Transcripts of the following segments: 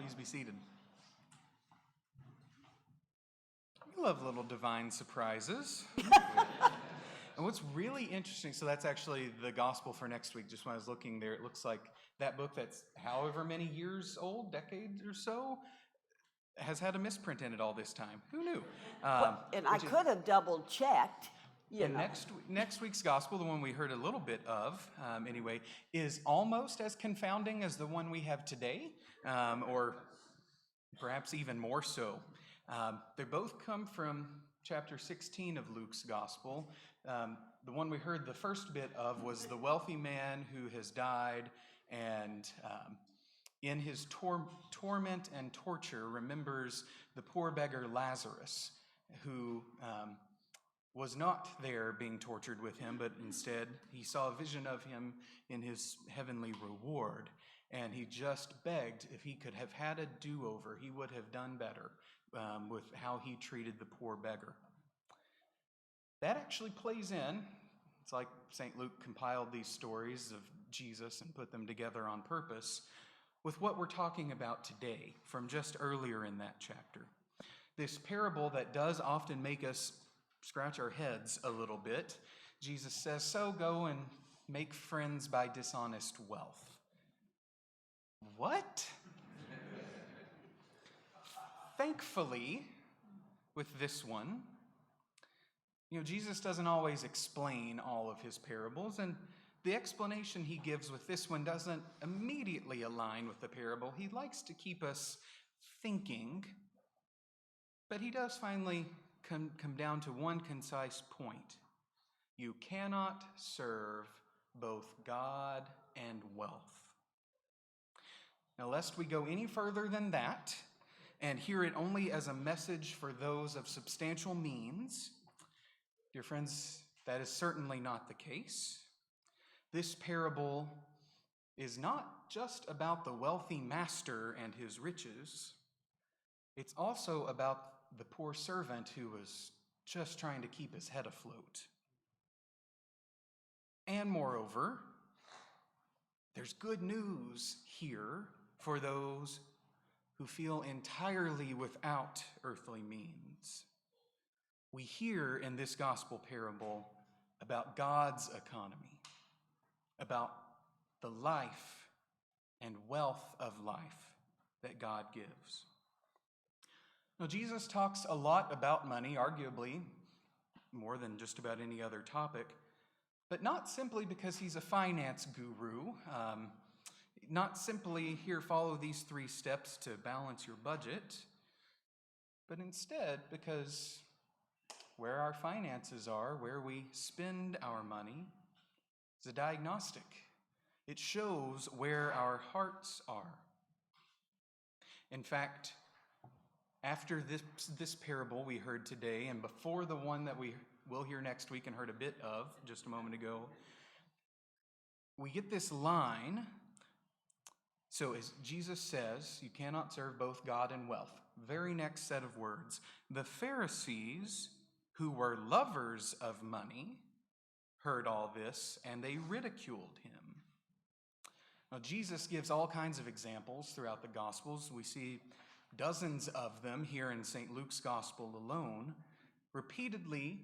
Please be seated. We love little divine surprises. And what's really interesting, so that's actually the gospel for next week. Just when I was looking there, it looks like that book that's however many years old, decades or so, has had a misprint in it all this time. Who knew? And I could have double checked. And next week's gospel, the one we heard a little bit of, anyway, is almost as confounding as the one we have today, or perhaps even more so. They both come from chapter 16 of Luke's gospel. The one we heard the first bit of was the wealthy man who has died and in his torment and torture remembers the poor beggar Lazarus, who was not there being tortured with him, but instead he saw a vision of him in his heavenly reward. And he just begged if he could have had a do-over, he would have done better with how he treated the poor beggar. That actually plays in. It's like St. Luke compiled these stories of Jesus and put them together on purpose with what we're talking about today from just earlier in that chapter. This parable that does often make us scratch our heads a little bit. Jesus says, so go and make friends by dishonest wealth. What? Thankfully, with this one, Jesus doesn't always explain all of his parables, and the explanation he gives with this one doesn't immediately align with the parable. He likes to keep us thinking, but he does finally come down to one concise point. You cannot serve both God and wealth. Now, lest we go any further than that and hear it only as a message for those of substantial means, dear friends, that is certainly not the case. This parable is not just about the wealthy master and his riches. It's also about the poor servant who was just trying to keep his head afloat. And moreover, there's good news here for those who feel entirely without earthly means. We hear in this gospel parable about God's economy, about the life and wealth of life that God gives. Now, Jesus talks a lot about money, arguably more than just about any other topic, but not simply because he's a finance guru, not simply here, follow these 3 steps to balance your budget, but instead because where our finances are, where we spend our money, is a diagnostic. It shows where our hearts are. In fact, after this parable we heard today, and before the one that we will hear next week and heard a bit of just a moment ago, we get this line. So as Jesus says, you cannot serve both God and wealth. Very next set of words. The Pharisees, who were lovers of money, heard all this, and they ridiculed him. Now, Jesus gives all kinds of examples throughout the Gospels. We see dozens of them here in St. Luke's Gospel alone, repeatedly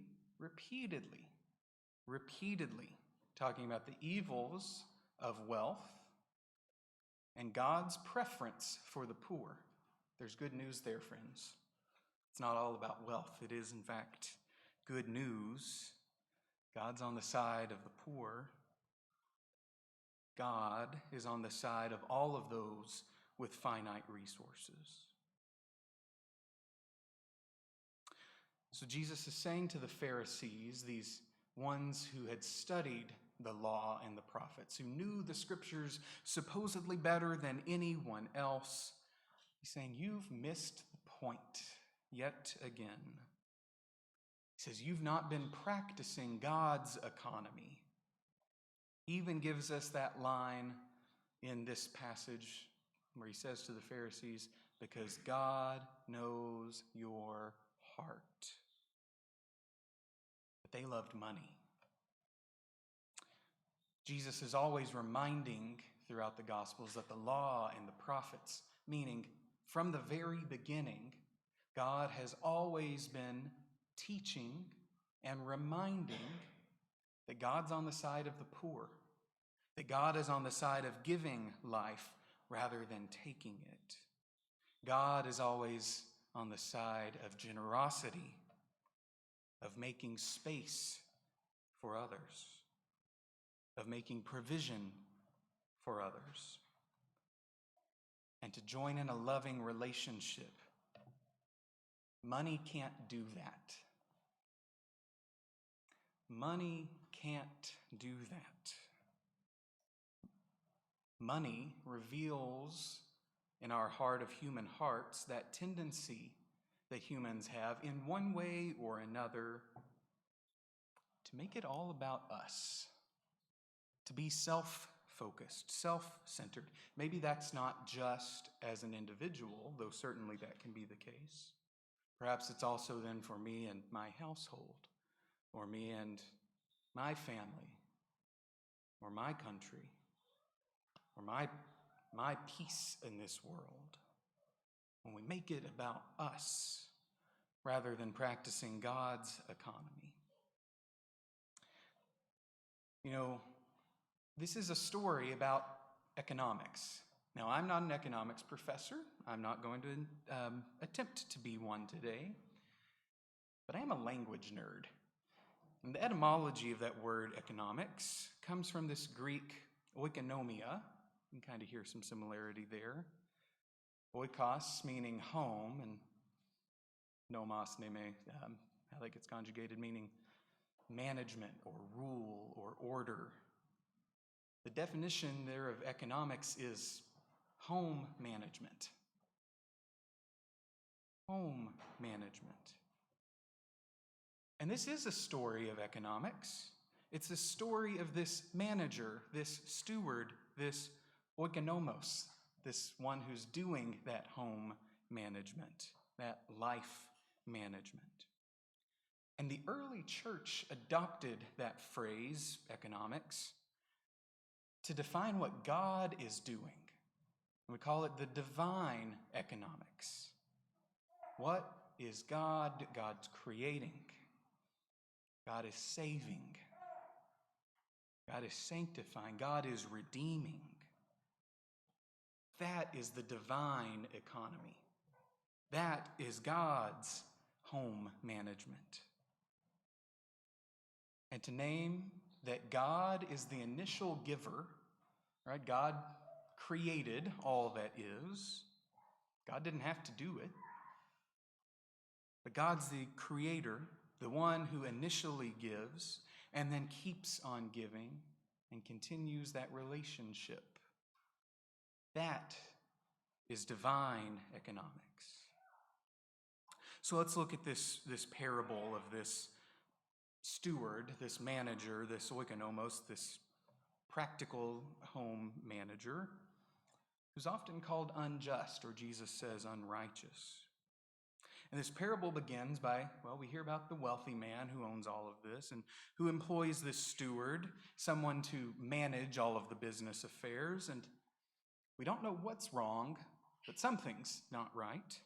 talking about the evils of wealth and God's preference for the poor. There's good news there, friends. It's not all about wealth. It is, in fact, good news. God's on the side of the poor. God is on the side of all of those with finite resources. So Jesus is saying to the Pharisees, these ones who had studied the law and the prophets, who knew the scriptures supposedly better than anyone else, he's saying, you've missed the point yet again. He says, you've not been practicing God's economy. He even gives us that line in this passage where he says to the Pharisees, because God knows your heart. But they loved money. Jesus is always reminding throughout the Gospels that the law and the prophets, meaning From the very beginning, God has always been teaching and reminding that God's on the side of the poor, that God is on the side of giving life rather than taking it. God is always on the side of generosity, of making space for others, of making provision for others, and to join in a loving relationship. Money can't do that. Money can't do that. Money reveals in our heart of human hearts that tendency that humans have in one way or another to make it all about us, to be self-focused, self-centered. Maybe that's not just as an individual, though certainly that can be the case. Perhaps it's also then for me and my household, or me and my family, or my country, or my peace in this world. When we make it about us rather than practicing God's economy. You know, this is a story about economics. Now, I'm not an economics professor. I'm not going to attempt to be one today. But I am a language nerd. And the etymology of that word economics comes from this Greek oikonomia. You can kind of hear some similarity there. Oikos meaning home, and nomos neme, how that gets conjugated, meaning management or rule or order. The definition there of economics is home management. Home management. And this is a story of economics. It's a story of this manager, this steward, this oikonomos, this one who's doing that home management, that life management. And the early church adopted that phrase, economics, to define what God is doing. We call it the divine economics. What is God? God's creating. God is saving. God is sanctifying. God is redeeming. That is the divine economy. That is God's home management. And to name that God is the initial giver, right? God created all that is. God didn't have to do it. But God's the creator, the one who initially gives and then keeps on giving and continues that relationship. That is divine economics. So let's look at this parable of this steward, this manager, this oikonomos, this practical home manager, who's often called unjust, or Jesus says unrighteous. And this parable begins by, well, we hear about the wealthy man who owns all of this and who employs this steward, someone to manage all of the business affairs. And we don't know what's wrong, but something's not right.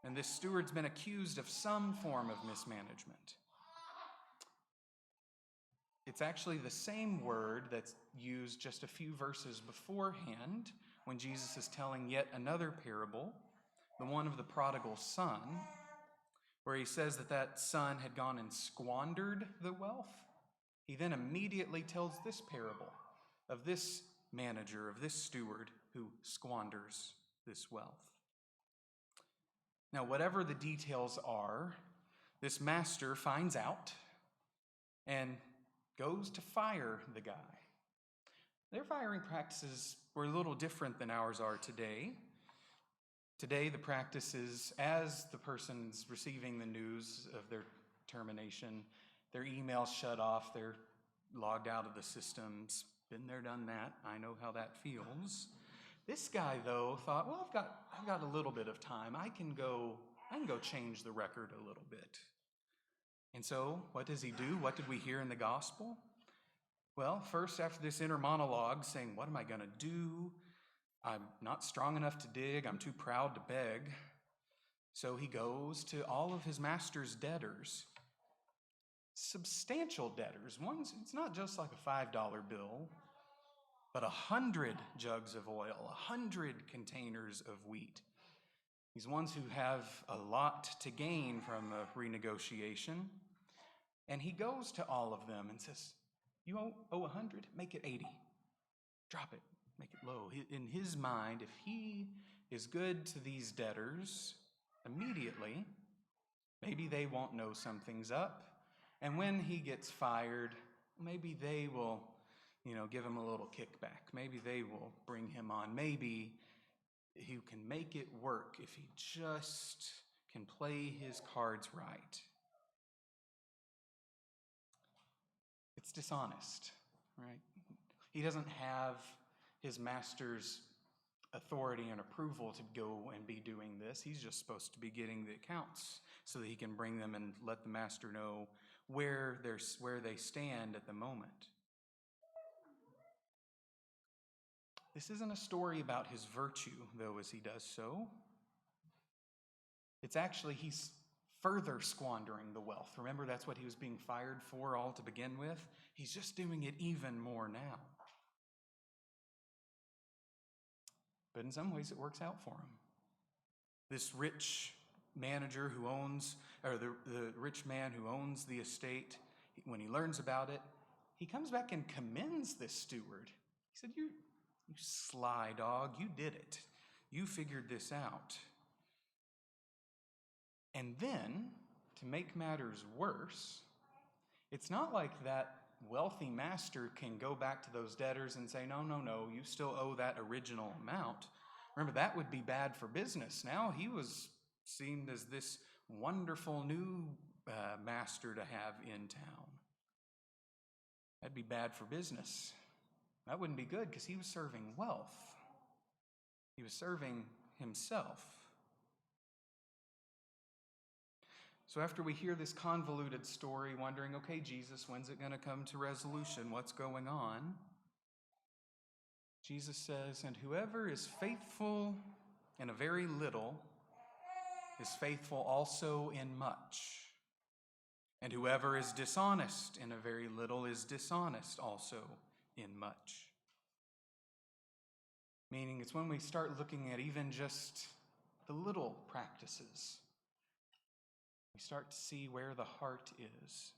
And this steward's been accused of some form of mismanagement. It's actually the same word that's used just a few verses beforehand when Jesus is telling yet another parable, the one of the prodigal son, where he says that son had gone and squandered the wealth. He then immediately tells this parable of this manager, of this steward who squanders this wealth. Now, whatever the details are, this master finds out and goes to fire the guy. Their firing practices were a little different than ours are today. Today, the practice is, as the person's receiving the news of their termination, their email's shut off, they're logged out of the systems. Been there, done that. I know how that feels. This guy, though, thought, well, I've got a little bit of time. I can go change the record a little bit. And so, what does he do? What did we hear in the gospel? Well, first, after this inner monologue saying, what am I going to do? I'm not strong enough to dig, I'm too proud to beg. So he goes to all of his master's debtors, substantial debtors. It's not just like a $5 bill, but 100 jugs of oil, 100 containers of wheat. These ones who have a lot to gain from a renegotiation. And he goes to all of them and says, you owe 100, make it 80. Drop it, make it low. In his mind, if he is good to these debtors immediately, maybe they won't know something's up. And when he gets fired, maybe they will, give him a little kickback. Maybe they will bring him on. Maybe he can make it work if he just can play his cards right. It's dishonest, right? He doesn't have his master's authority and approval to go and be doing this. He's just supposed to be getting the accounts so that he can bring them and let the master know where they stand at the moment. This isn't a story about his virtue, though, as he does so. It's actually, he's further squandering the wealth. Remember, that's what he was being fired for all to begin with? He's just doing it even more now. But in some ways, it works out for him. This rich manager who owns, or the rich man who owns the estate, when he learns about it, he comes back and commends this steward. He said, you sly dog, you did it. You figured this out. And then, to make matters worse, it's not like that wealthy master can go back to those debtors and say, no, you still owe that original amount. Remember, that would be bad for business. Now he was seen as this wonderful new master to have in town. That'd be bad for business. That wouldn't be good because he was serving wealth. He was serving himself. So after we hear this convoluted story, wondering, okay, Jesus, when's it going to come to resolution? What's going on? Jesus says, and whoever is faithful in a very little is faithful also in much. And whoever is dishonest in a very little is dishonest also in much. Meaning it's when we start looking at even just the little practices, we start to see where the heart is.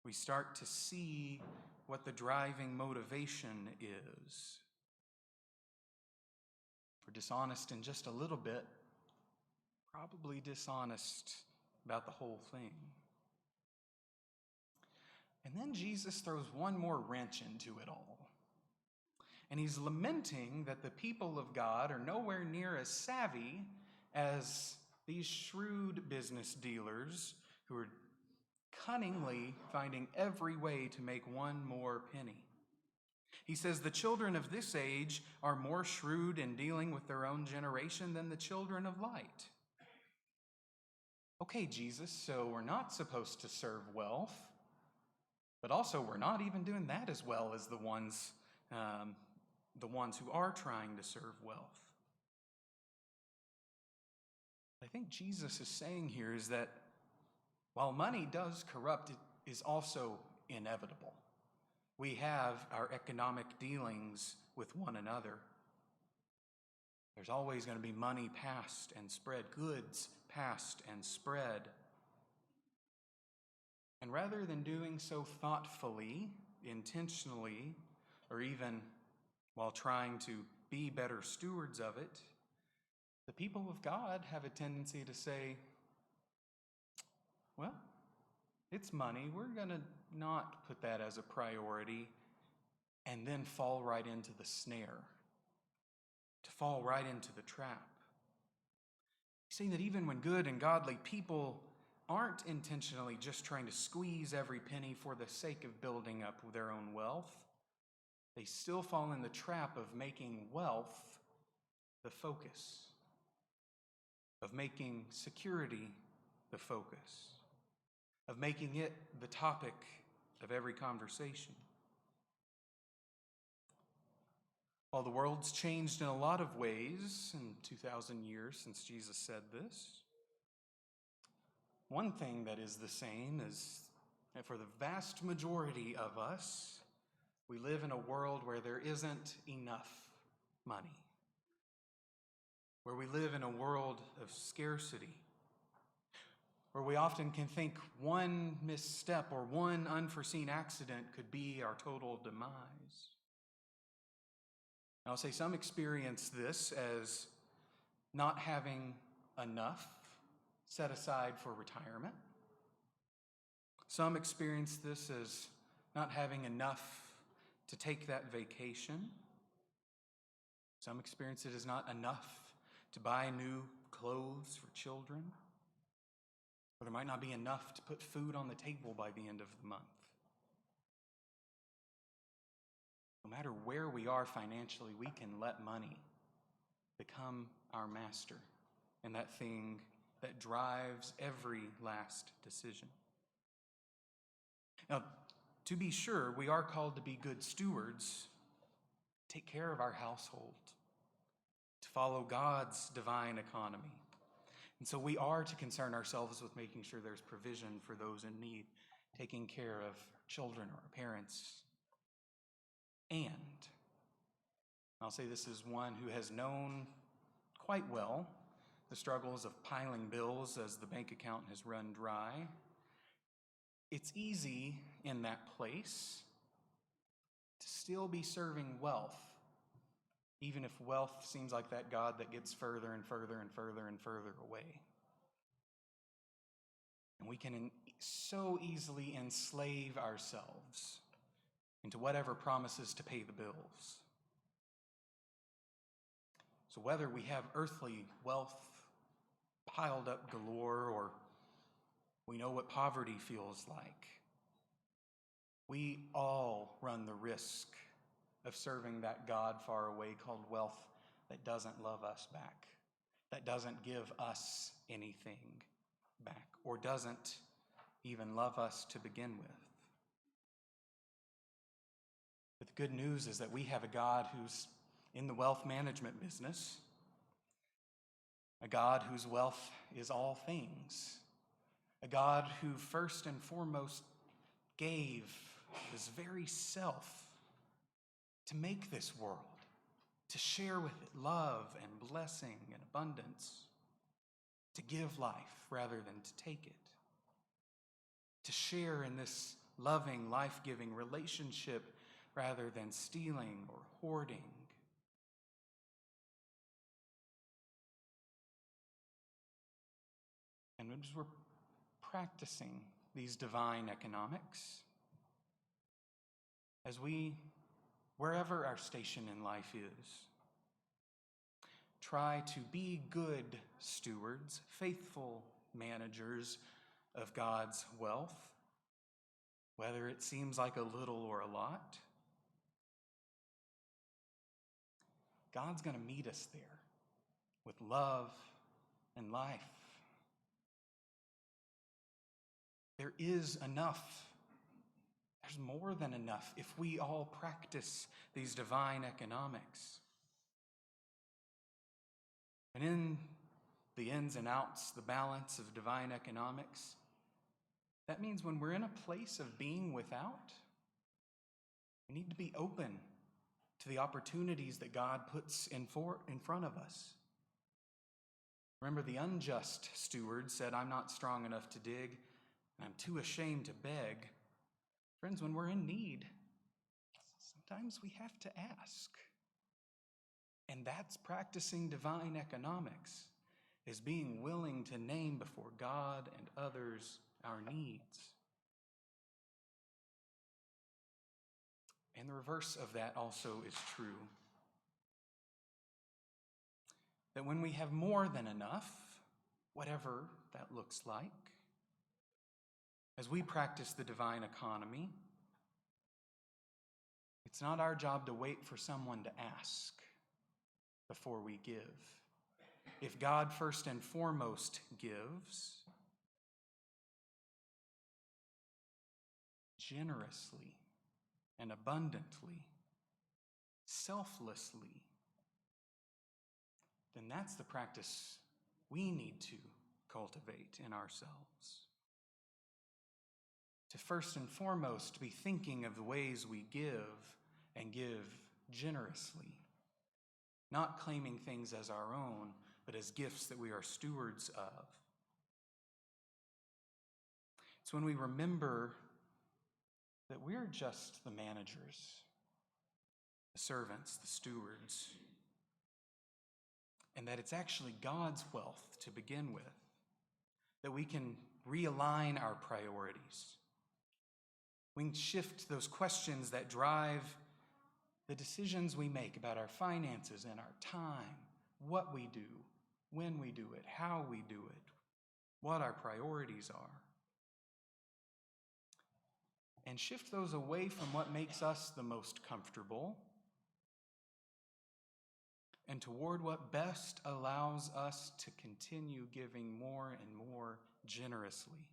We start to see what the driving motivation is. If we're dishonest in just a little bit, probably dishonest about the whole thing. And then Jesus throws one more wrench into it all. And he's lamenting that the people of God are nowhere near as savvy as these shrewd business dealers who are cunningly finding every way to make one more penny. He says the children of this age are more shrewd in dealing with their own generation than the children of light. Okay, Jesus, so we're not supposed to serve wealth, but also we're not even doing that as well as the ones who are trying to serve wealth. I think Jesus is saying here is that while money does corrupt, it is also inevitable. We have our economic dealings with one another. There's always going to be money passed and spread, goods passed and spread. And rather than doing so thoughtfully, intentionally, or even while trying to be better stewards of it, the people of God have a tendency to say, well, it's money. We're going to not put that as a priority, and then fall right into the snare, to fall right into the trap. Saying that even when good and godly people aren't intentionally just trying to squeeze every penny for the sake of building up their own wealth, they still fall in the trap of making wealth the focus, of making security the focus, of making it the topic of every conversation. While the world's changed in a lot of ways in 2,000 years since Jesus said this, one thing that is the same is that for the vast majority of us, we live in a world where there isn't enough money, where we live in a world of scarcity, where we often can think one misstep or one unforeseen accident could be our total demise. And I'll say some experience this as not having enough set aside for retirement. Some experience this as not having enough to take that vacation. Some experience it as not enough to buy new clothes for children. Or there might not be enough to put food on the table by the end of the month. No matter where we are financially, we can let money become our master and that thing that drives every last decision. Now, to be sure, we are called to be good stewards, take care of our household, to follow God's divine economy. And so we are to concern ourselves with making sure there's provision for those in need, taking care of children or our parents. And I'll say this is one who has known quite well the struggles of piling bills as the bank account has run dry. It's easy in that place to still be serving wealth, even if wealth seems like that God that gets further and further and further and further away. And we can so easily enslave ourselves into whatever promises to pay the bills. So whether we have earthly wealth piled up galore or we know what poverty feels like, we all run the risk of serving that God far away called wealth that doesn't love us back, that doesn't give us anything back, or doesn't even love us to begin with. But the good news is that we have a God who's in the wealth management business, a God whose wealth is all things, a God who first and foremost gave his very self to make this world, to share with it love and blessing and abundance, to give life rather than to take it, to share in this loving, life-giving relationship rather than stealing or hoarding. And as we're practicing these divine economics, as we, wherever our station in life is, try to be good stewards, faithful managers of God's wealth, whether it seems like a little or a lot, God's going to meet us there with love and life. There is enough. There's more than enough if we all practice these divine economics. And in the ins and outs, the balance of divine economics, that means when we're in a place of being without, we need to be open to the opportunities that God puts in front of us. Remember, the unjust steward said, "I'm not strong enough to dig, and I'm too ashamed to beg." Friends, when we're in need, sometimes we have to ask. And that's practicing divine economics, is being willing to name before God and others our needs. And the reverse of that also is true. That when we have more than enough, whatever that looks like, as we practice the divine economy, it's not our job to wait for someone to ask before we give. If God first and foremost gives, generously and abundantly, selflessly, then that's the practice we need to cultivate in ourselves. To first and foremost be thinking of the ways we give and give generously, not claiming things as our own, but as gifts that we are stewards of. It's when we remember that we're just the managers, the servants, the stewards, and that it's actually God's wealth to begin with, that we can realign our priorities. We can shift those questions that drive the decisions we make about our finances and our time, what we do, when we do it, how we do it, what our priorities are. And shift those away from what makes us the most comfortable and toward what best allows us to continue giving more and more generously.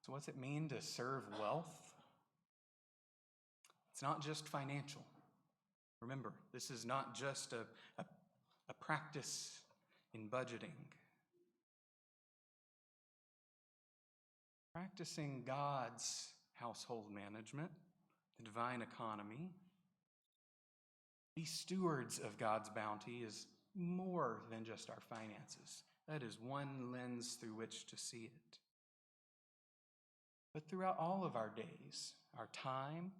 So what's it mean to serve wealth? It's not just financial. Remember, this is not just a practice in budgeting. Practicing God's household management, the divine economy, be stewards of God's bounty is more than just our finances. That is one lens through which to see it. But throughout all of our days, our time,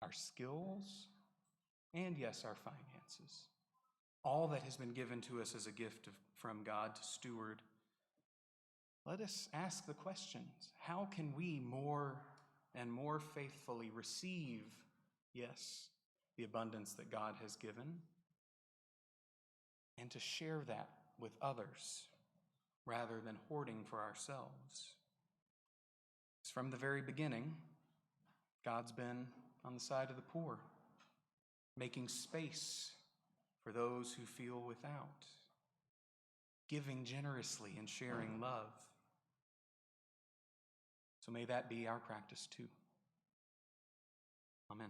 our skills, and yes, our finances, all that has been given to us as a gift from God to steward, let us ask the questions. How can we more and more faithfully receive, yes, the abundance that God has given, and to share that with others rather than hoarding for ourselves? From the very beginning, God's been on the side of the poor, making space for those who feel without, giving generously and sharing love. So may that be our practice too. Amen.